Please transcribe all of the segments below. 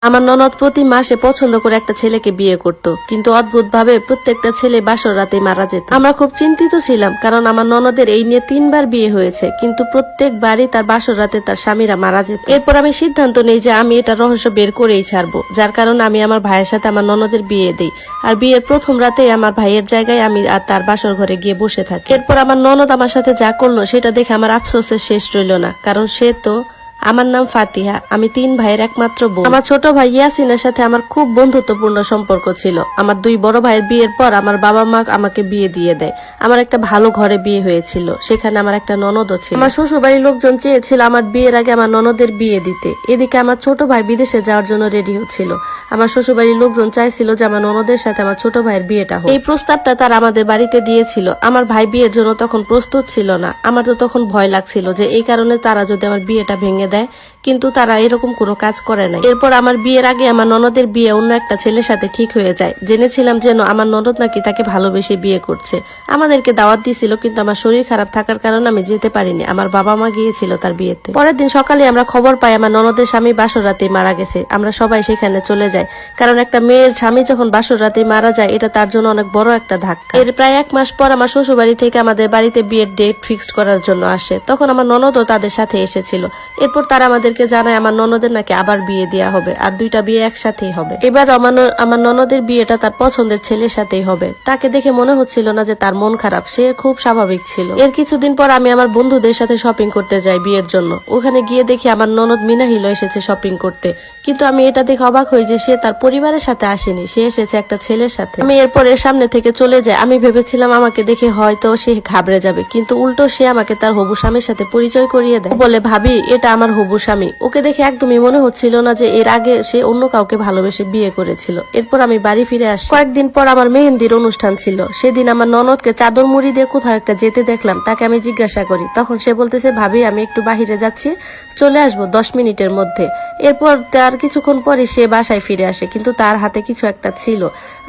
আমার ননদ প্রতি মাসে পছন্দ করে একটা ছেলেকে বিয়ে করত, কিন্তু অদ্ভুত ভাবে প্রত্যেকটা ছেলে বাসর রাতে মারা যেত। আমরা খুব চিন্তিত ছিলাম, কারণ আমার ননদের এই নিয়ে 3বার বিয়ে হয়েছে, কিন্তু প্রত্যেকবারই তার বাসর রাতে তার স্বামীরা মারা যেত। এরপর আমি সিদ্ধান্ত নেই যে আমি এটা রহস্য বের করেই ছাড়বো, যার কারণে আমি আমার ভাইয়ের সাথে আমার ননদের বিয়ে দিই। আর বিয়ের প্রথম রাতেই আমার ভাইয়ের জায়গায় আমি আর তার বাসর ঘরে গিয়ে বসে থাকি। এরপর আমার ননদ আমার সাথে যা করলো সেটা দেখে আমার আফসোসের শেষ রইল না, কারণ সে তো আমার নাম ফাতিহা, আমি 3 ভাইয়ের একমাত্র বোন। আমার ছোট ভাই ইয়াসিনের সাথে আমার খুব বন্ধুত্বপূর্ণ সম্পর্ক ছিল। আমার 2 বড় ভাইয়ের বিয়ের পর আমার বাবা মা আমাকে বিয়ে দিয়ে দেয়। আমার একটা ভালো ঘরে বিয়ে হয়েছিল, সেখানে আমার একটা ননদও ছিল। আমার শ্বশুর বাড়ির লোকজন চেয়েছিল আমার বিয়ের আগে আমার ননদের বিয়ে দিতে। এদিকে আমার ছোট ভাই বিদেশে যাওয়ার জন্য রেডি হচ্ছিল। আমার শ্বশুর বাড়ির লোকজন চাইছিল যে আমার ননদের সাথে আমার ছোট ভাইয়ের বিয়েটা হোক। এই প্রস্তাবটা তারা আমাদের বাড়িতে দিয়েছিল। আমার ভাই বিয়ের জন্য তখন প্রস্তুত ছিল না। আমার তো তখন ভয় লাগছিল যে এই কারণে তারা যদি আমার বিয়েটা ভেঙে দেয়, কিন্তু তারা এরকম কোনো কাজ করে নাই। এরপর আমার বিয়ের আগে আমার ননদের বিয়ে অন্য একটা ছেলের সাথে ঠিক হয়ে যায়। জেনেছিলাম যেন আমার ননদ নাকি তাকে ভালোবেসে বিয়ে করছে। আমাদেরকে দাওয়াত দিয়েছিল, কিন্তু আমার শরীর খারাপ থাকার কারণে আমি যেতে পারিনি। আমার বাবা মা গিয়েছিল তার বিয়েতে। পরের দিন সকালে আমরা খবর পাই আমার ননদের স্বামী বাসর রাতেই মারা গেছে। আমরা সবাই সেখানে চলে যাই, কারণ একটা মেয়ের স্বামী যখন বাসর রাতেই মারা যায়, এটা তার জন্য অনেক বড় একটা ধাক্কা। এর প্রায় 1 মাস পর আমার শ্বশুর বাড়ি থেকে আমাদের বাড়িতে বিয়ের ডেট ফিক্সড করার জন্য আসে। তখন আমার ননদও তাদের সাথে এসেছিল। এরপর তারা আমাদেরকে জানায় আমার ননদের নাকি আবার বিয়ে দেওয়া হবে, আর 2টা বিয়ে একসাথেই হবে। এবার আমার ননদের বিয়েটা তার পছন্দের ছেলের সাথেই হবে। তাকে দেখে মনে হচ্ছিল না যে তার মন খারাপ, সে খুব স্বাভাবিক ছিল। এর কিছুদিন পর আমি আমার বন্ধুদের সাথে শপিং করতে যাই বিয়ের জন্য। ওখানে গিয়ে দেখি আমার ননদ মিনাহিল এসেছে শপিং করতে, কিন্তু আমি এটা দেখে অবাক হই যে সে তার পরিবারের সাথে আসেনি, সে এসেছে একটা ছেলের সাথে। আমি এরপর এর সামনে থেকে চলে যাই। আমি ভেবেছিলাম আমাকে দেখে হয়তো সে ঘাবড়ে যাবে, কিন্তু উল্টো সে আমাকে তার হবু স্বামীর সাথে পরিচয় করিয়ে দেয়। বলে, ভাবি, এটা আমার হবু স্বামী। ওকে দেখে একদমই মনে হচ্ছিল না যে এর আগে সে অন্য কাউকে ভালোবেসে বিয়ে করেছিল। এরপর আমি বাড়ি ফিরে আসি। কয়েকদিন পর আমার মেহেন্দির অনুষ্ঠান ছিল। সেদিন আমার ননদকে চাদর মুড়ি দিয়ে কোথাও একটা যেতে দেখলাম। তাকে আমি জিজ্ঞাসা করি, তখন সে বলতেছে, ভাবি, আমি একটু বাহিরে যাচ্ছি, চলে আসবো 10 মিনিটের মধ্যে। এরপর তার কিছুক্ষণ পরে সে বাসায় ফিরে আসে, কিন্তু তার হাতে কিছু একটা ছিল।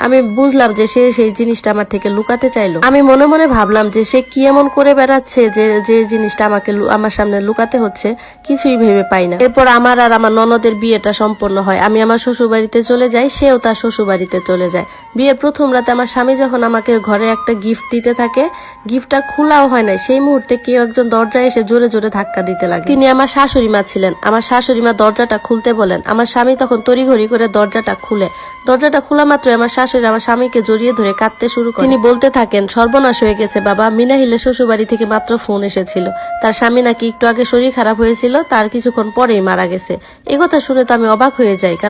আমি বুঝলাম যে সে সেই জিনিসটা আমার থেকে লুকাতে চাইলো। আমি মনে মনে ভাবলাম যে সে কি এমন করে বেড়াচ্ছে যে জিনিসটা আমার সামনে লুকাতে হচ্ছে, কিছুই ভেবে পাই না। এরপর আমার আর আমার ননদের বিয়েটা সম্পন্ন হয়। আমি আমার শ্বশুর বাড়িতে চলে যাই, সেও তার শ্বশুর বাড়িতে চলে যায়। বিয়ের প্রথম রাতে আমার স্বামী যখন আমাকে ঘরে একটা গিফট দিতে থাকে, গিফটটা খোলাও হয় না, সেই মুহূর্তে কেউ একজন দরজায় এসে জোরে জোরে ধাক্কা দিতে লাগে। তিনি আমার শাশুড়ি মা ছিলেন। আমার শাশুড়ি মা দরজাটা খুলতে বলেন। আমার স্বামী তখন তড়িঘড়ি করে দরজাটা খুলে। দরজাটা খোলা মাত্র আমার শাশুড়ি আমার স্বামীকে জড়িয়ে ধরে কাঁদতে শুরু করে। তিনি বলতে থাকেন, সর্বনাশ হয়ে গেছে বাবা, মিনাহিলের শ্বশুর বাড়ি থেকে মাত্র ফোন এসেছিল। তার স্বামী নাকি একটু আগে শরীর খারাপ হয়েছিল, তার কিছুক্ষণ পরেই মারা গেছে। এই কথা শুনে তো আমি অবাক হয়ে যাই।